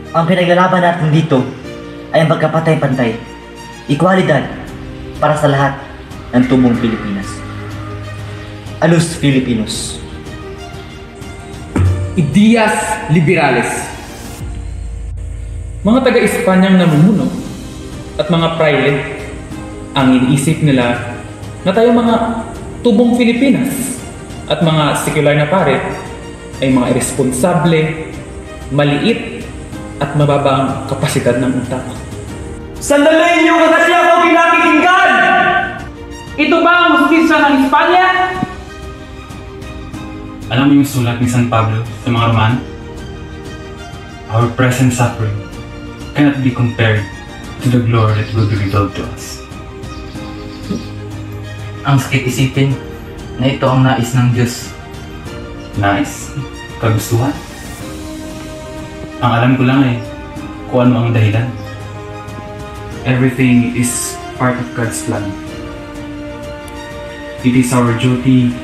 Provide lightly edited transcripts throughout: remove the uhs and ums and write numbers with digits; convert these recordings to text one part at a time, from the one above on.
Ang pinaglalaban natin dito ay ang pagkapatay-pantay, equalidad para sa lahat ng tubong Pilipinas. Alus Filipinos. Ideas Liberales. Mga taga-Espanyang namumuno at mga praile ang iniisip nila na tayo mga tubong Pilipinas at mga sekular na pare ay mga irresponsable, maliit at mababang kapasidad ng utak. Sandali niyo kasi ako pinakikinggan! Ito ba ang hustisya ng Espanya? Alam mo yung sulat ni San Pablo sa mga Roman? Our present suffering cannot be compared to the glory that will be revealed to us. Ang sakit isipin na ito ang nais ng Diyos. Nais? Kagustuhan? Ang alam ko lang kung ano ang dahilan. Everything is part of God's plan. It is our duty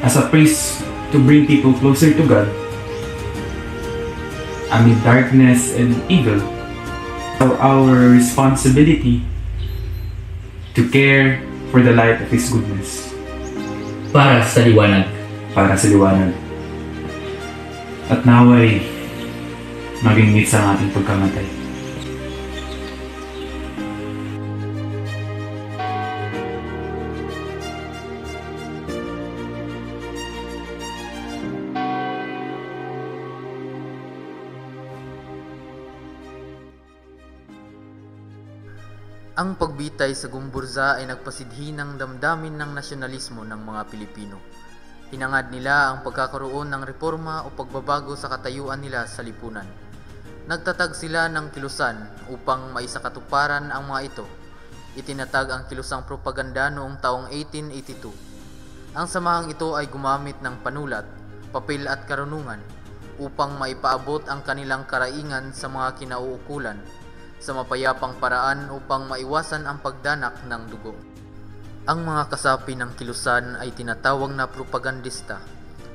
as a priest to bring people closer to God amid darkness and evil. Our responsibility to care for the light of His goodness. Para sa liwanag. Para sa liwanag. At naway maging mitsa ang ating pagkamatay. Ang pagbitay sa Gumburza ay nagpasidhi ng damdamin ng nasyonalismo ng mga Pilipino. Hinangad nila ang pagkakaroon ng reforma o pagbabago sa katayuan nila sa lipunan. Nagtatag sila ng kilusan upang maisakatuparan ang mga ito. Itinatag ang kilusang propaganda noong taong 1882. Ang samahang ito ay gumamit ng panulat, papel at karunungan upang maipaabot ang kanilang karaingan sa mga kinauukulan sa mapayapang paraan upang maiwasan ang pagdanak ng dugo. Ang mga kasapi ng kilusan ay tinatawag na propagandista.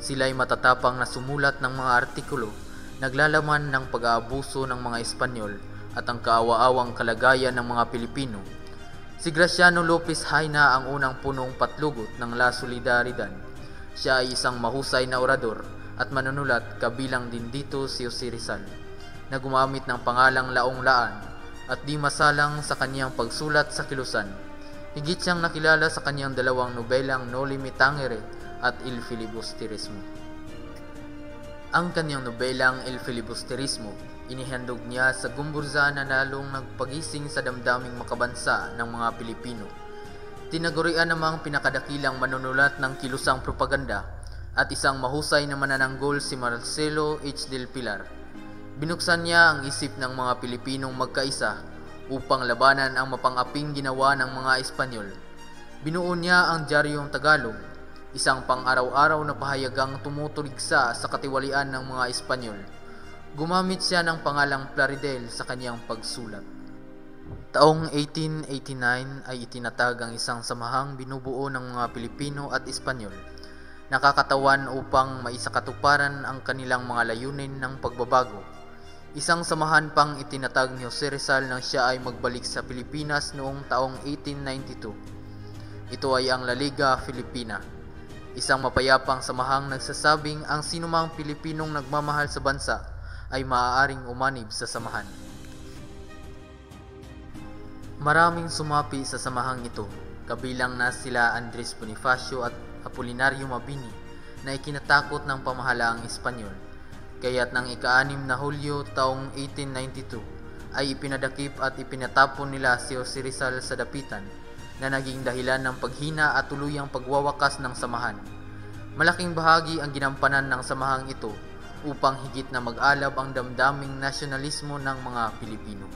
Sila ay matatapang na sumulat ng mga artikulo naglalaman ng pag-aabuso ng mga Espanyol at ang kaawa-awang kalagayan ng mga Pilipino. Si Graciano Lopez Haina ang unang punong patlugot ng La Solidaridad. Siya ay isang mahusay na orador at manunulat, kabilang din dito si Jose Rizal, na gumamit ng pangalang Laong Laan at di masalang sa kanyang pagsulat sa kilusan. Higit siyang nakilala sa kanyang dalawang nobelang Noli Me Tangere at Il Filibusterismo. Ang kanyang nobelang Il Filibusterismo, inihandog niya sa Gumburza na lalong nagpagising sa damdaming makabansa ng mga Pilipino. Tinagurian namang pinakadakilang manunulat ng kilusang propaganda at isang mahusay na manananggol si Marcelo H. del Pilar. Binuksan niya ang isip ng mga Pilipinong magkaisa upang labanan ang mapang-aping ginawa ng mga Espanyol. Binuo niya ang Diaryong Tagalog, isang pang-araw-araw na pahayagang tumutuligsa sa katiwalian ng mga Espanyol. Gumamit siya ng pangalang Plaridel sa kanyang pagsulat. Taong 1889 ay itinatag ang isang samahang binubuo ng mga Pilipino at Espanyol. Nakakatawan upang maisakatuparan ang kanilang mga layunin ng pagbabago. Isang samahan pang itinatag ni Jose Rizal nang siya ay magbalik sa Pilipinas noong taong 1892. Ito ay ang La Liga Filipina, isang mapayapang samahang nagsasabing ang sinumang Pilipinong nagmamahal sa bansa ay maaaring umanib sa samahan. Maraming sumapi sa samahang ito, kabilang na sila Andres Bonifacio at Apolinario Mabini na ikinatakot ng pamahalaang Espanyol. Kaya't ng ika-6 na Hulyo taong 1892 ay ipinadakip at ipinatapon nila si Jose Rizal sa dapitan na naging dahilan ng paghina at tuluyang pagwawakas ng samahan. Malaking bahagi ang ginampanan ng samahang ito upang higit na mag-alab ang damdaming nasyonalismo ng mga Pilipino.